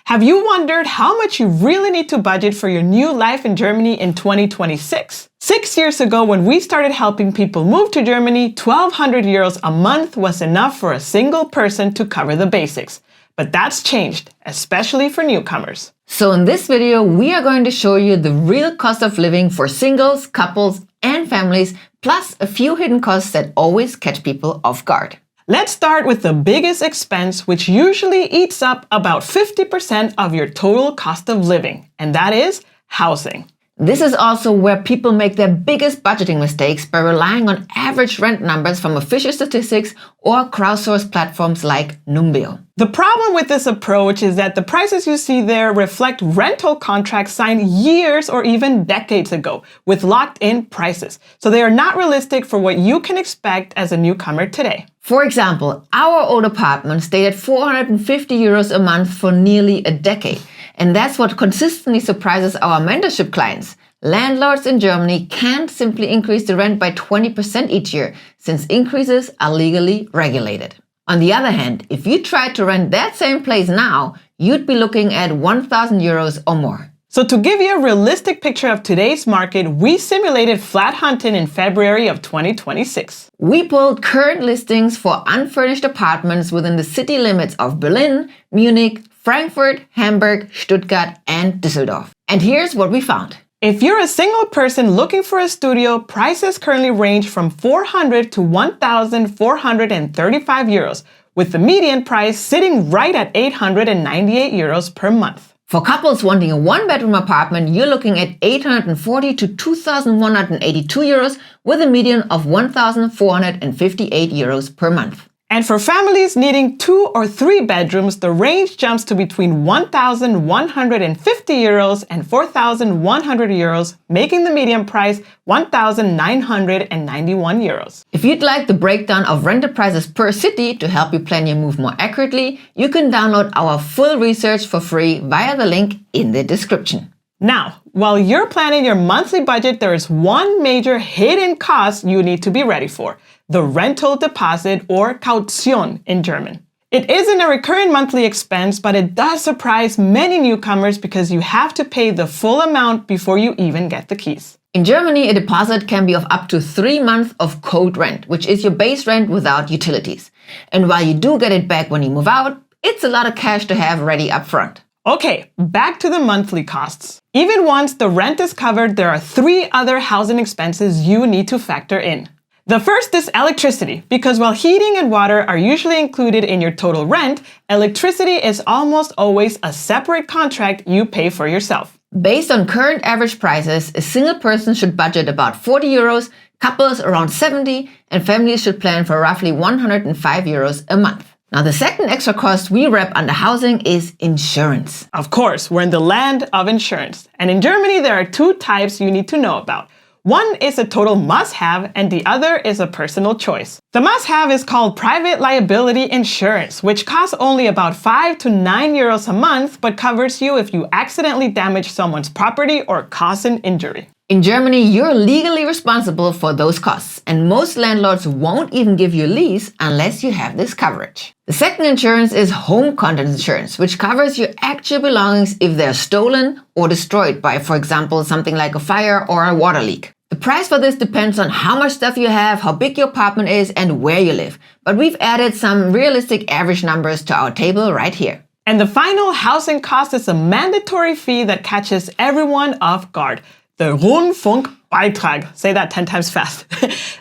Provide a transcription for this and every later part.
Have you wondered how much you really need to budget for your new life in Germany in 2026? 6 years ago, when we started helping people move to Germany, 1,200 euros a month was enough for a single person to cover the basics. But that's changed, especially for newcomers. So in this video, we are going to show you the real cost of living for singles, couples, and families, plus a few hidden costs that always catch people off guard. Let's start with the biggest expense, which usually eats up about 50% of your total cost of living, and that is housing. This is also where people make their biggest budgeting mistakes by relying on average rent numbers from official statistics or crowdsourced platforms like Numbeo. The problem with this approach is that the prices you see there reflect rental contracts signed years or even decades ago with locked-in prices, so they are not realistic for what you can expect as a newcomer today. For example, our old apartment stayed at 450 euros a month for nearly a decade. And that's what consistently surprises our mentorship clients. Landlords in Germany can't simply increase the rent by 20% each year, since increases are legally regulated. On the other hand, if you tried to rent that same place now, you'd be looking at 1,000 euros or more. So to give you a realistic picture of today's market, we simulated flat hunting in February of 2026. We pulled current listings for unfurnished apartments within the city limits of Berlin, Munich, Frankfurt, Hamburg, Stuttgart, and Düsseldorf. And here's what we found. If you're a single person looking for a studio, prices currently range from 400 to 1,435 euros, with the median price sitting right at 898 euros per month. For couples wanting a one-bedroom apartment, you're looking at 840 to 2,182 euros, with a median of 1,458 euros per month. And for families needing 2 or 3 bedrooms, the range jumps to between 1,150 euros and 4,100 euros, making the median price 1,991 euros. If you'd like the breakdown of rental prices per city to help you plan your move more accurately, you can download our full research for free via the link in the description. Now, while you're planning your monthly budget, there is one major hidden cost you need to be ready for: the rental deposit, or Kaution in German. It isn't a recurring monthly expense, but it does surprise many newcomers because you have to pay the full amount before you even get the keys. In Germany, a deposit can be of up to 3 months of code rent, which is your base rent without utilities. And while you do get it back when you move out, it's a lot of cash to have ready up front. Okay, back to the monthly costs. Even once the rent is covered, there are 3 other housing expenses you need to factor in. The first is electricity, because while heating and water are usually included in your total rent, electricity is almost always a separate contract you pay for yourself. Based on current average prices, a single person should budget about 40 euros, couples around 70, and families should plan for roughly 105 euros a month. Now, the second extra cost we wrap under housing is insurance. Of course, we're in the land of insurance. And in Germany, there are 2 types you need to know about. One is a total must-have, and the other is a personal choice. The must-have is called private liability insurance, which costs only about 5 to 9 euros a month, but covers you if you accidentally damage someone's property or cause an injury. In Germany, you're legally responsible for those costs, and most landlords won't even give you a lease unless you have this coverage. The second insurance is home contents insurance, which covers your actual belongings if they're stolen or destroyed by, for example, something like a fire or a water leak. The price for this depends on how much stuff you have, how big your apartment is, and where you live. But we've added some realistic average numbers to our table right here. And the final housing cost is a mandatory fee that catches everyone off guard: the Rundfunkbeitrag. Say that 10 times fast.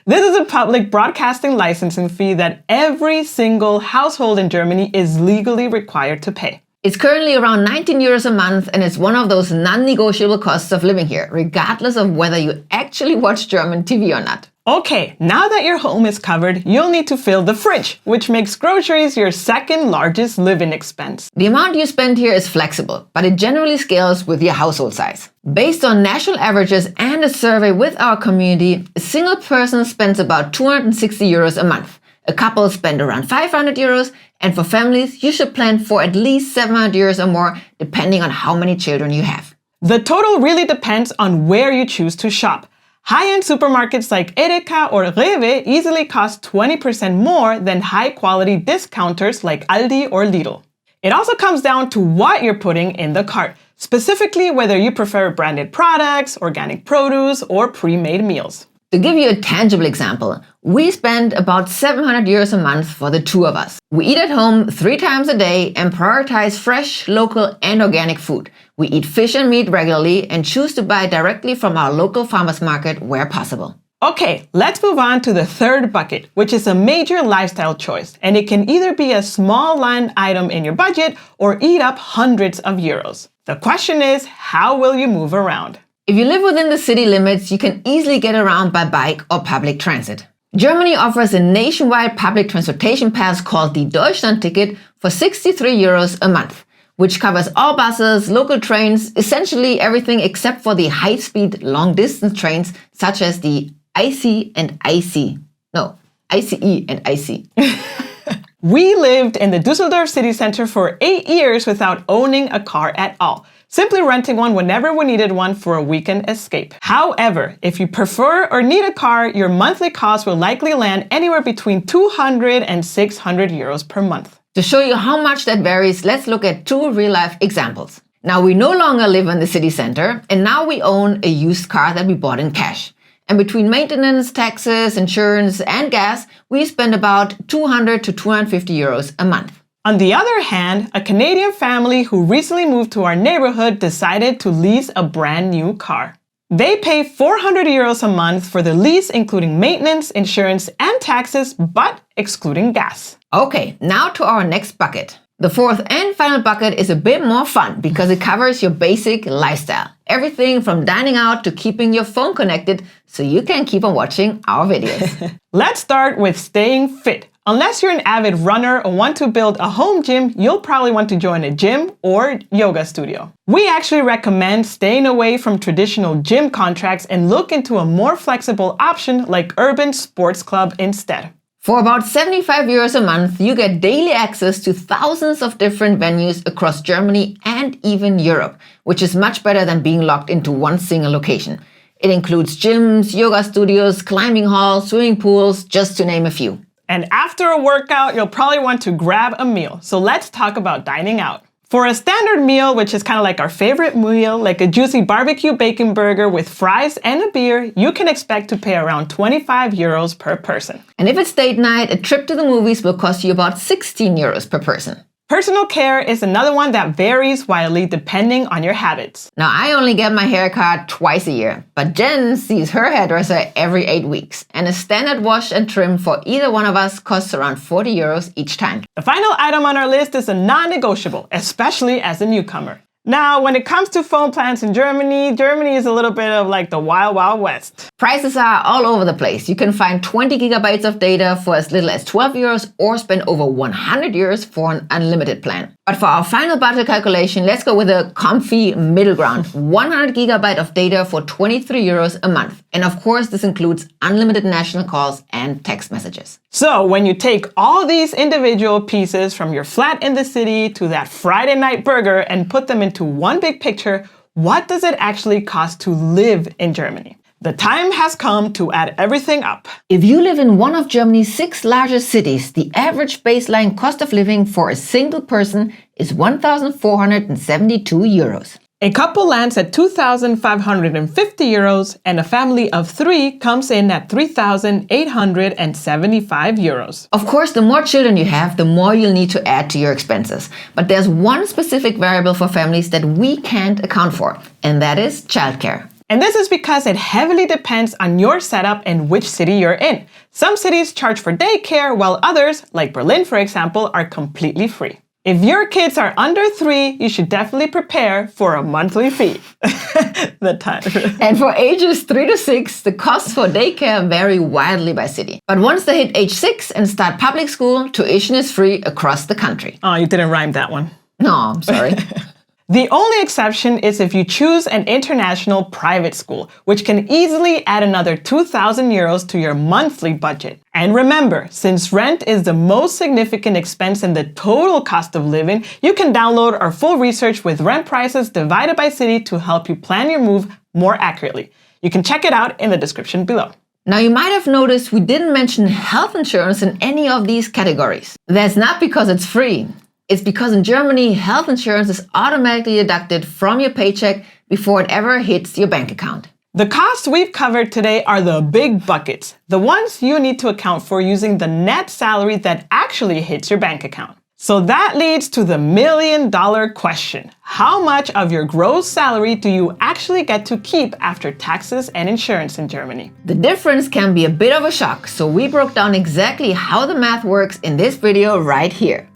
This is a public broadcasting licensing fee that every single household in Germany is legally required to pay. It's currently around 19 euros a month, and it's one of those non-negotiable costs of living here, regardless of whether you actually watch German TV or not. Okay, now that your home is covered, you'll need to fill the fridge, which makes groceries your second largest living expense. The amount you spend here is flexible, but it generally scales with your household size. Based on national averages and a survey with our community, a single person spends about 260 euros a month. A couple spend around 500 euros, and for families, you should plan for at least 700 euros or more, depending on how many children you have. The total really depends on where you choose to shop. High-end supermarkets like Edeka or Rewe easily cost 20% more than high-quality discounters like Aldi or Lidl. It also comes down to what you're putting in the cart, specifically whether you prefer branded products, organic produce, or pre-made meals. To give you a tangible example, we spend about 700 euros a month for the two of us. We eat at home 3 times a day and prioritize fresh, local, and organic food. We eat fish and meat regularly and choose to buy directly from our local farmers market where possible. Okay, let's move on to the third bucket, which is a major lifestyle choice, and it can either be a small line item in your budget or eat up hundreds of euros. The question is, how will you move around? If you live within the city limits, you can easily get around by bike or public transit. Germany offers a nationwide public transportation pass called the Deutschland-Ticket for 63 euros a month, which covers all buses, local trains, essentially everything except for the high-speed long-distance trains such as the IC and IC. No, ICE and IC. We lived in the Düsseldorf city center for 8 years without owning a car at all, simply renting one whenever we needed one for a weekend escape. However, if you prefer or need a car, your monthly cost will likely land anywhere between 200 and 600 euros per month. To show you how much that varies, let's look at 2 real-life examples. Now, we no longer live in the city center, and now we own a used car that we bought in cash. And between maintenance, taxes, insurance, and gas, we spend about 200 to 250 euros a month. On the other hand, a Canadian family who recently moved to our neighborhood decided to lease a brand new car. They pay 400 euros a month for the lease, including maintenance, insurance, and taxes, but excluding gas. Okay, now to our next bucket. The fourth and final bucket is a bit more fun because it covers your basic lifestyle. Everything from dining out to keeping your phone connected so you can keep on watching our videos. Let's start with staying fit. Unless you're an avid runner or want to build a home gym, you'll probably want to join a gym or yoga studio. We actually recommend staying away from traditional gym contracts and look into a more flexible option like Urban Sports Club instead. For about 75 euros a month, you get daily access to thousands of different venues across Germany and even Europe, which is much better than being locked into one single location. It includes gyms, yoga studios, climbing halls, swimming pools, just to name a few. And after a workout, you'll probably want to grab a meal. So let's talk about dining out. For a standard meal, which is kind of like our favorite meal, like a juicy barbecue bacon burger with fries and a beer, you can expect to pay around 25 euros per person. And if it's date night, a trip to the movies will cost you about 16 euros per person. Personal care is another one that varies wildly depending on your habits. Now, I only get my haircut twice a year, but Jen sees her hairdresser every 8 weeks, and a standard wash and trim for either one of us costs around 40 euros each time. The final item on our list is a non-negotiable, especially as a newcomer. Now, when it comes to phone plans in Germany, Germany is a little bit of like the wild, wild west. Prices are all over the place. You can find 20 gigabytes of data for as little as 12 euros or spend over 100 euros for an unlimited plan. But for our final budget calculation, let's go with a comfy middle ground. 100 gigabyte of data for 23 euros a month. And of course, this includes unlimited national calls and text messages. So when you take all these individual pieces from your flat in the city to that Friday night burger and put them into one big picture, what does it actually cost to live in Germany? The time has come to add everything up. If you live in one of Germany's 6 largest cities, the average baseline cost of living for a single person is 1,472 euros. A couple lands at 2,550 euros and a family of 3 comes in at 3,875 euros. Of course, the more children you have, the more you'll need to add to your expenses. But there's one specific variable for families that we can't account for, and that is childcare. And this is because it heavily depends on your setup and which city you're in. Some cities charge for daycare, while others, like Berlin for example, are completely free. If your kids are under 3, you should definitely prepare for a monthly fee. The time. And for ages 3 to 6, the costs for daycare vary wildly by city. But once they hit age 6 and start public school, tuition is free across the country. Oh, you didn't rhyme that one. No, I'm sorry. The only exception is if you choose an international private school, which can easily add another 2,000 euros to your monthly budget. And remember, since rent is the most significant expense in the total cost of living, you can download our full research with rent prices divided by city to help you plan your move more accurately. You can check it out in the description below. Now, you might have noticed we didn't mention health insurance in any of these categories. That's not because it's free. It's because in Germany, health insurance is automatically deducted from your paycheck before it ever hits your bank account. The costs we've covered today are the big buckets, the ones you need to account for using the net salary that actually hits your bank account. So that leads to the million-dollar question. How much of your gross salary do you actually get to keep after taxes and insurance in Germany? The difference can be a bit of a shock, so we broke down exactly how the math works in this video right here.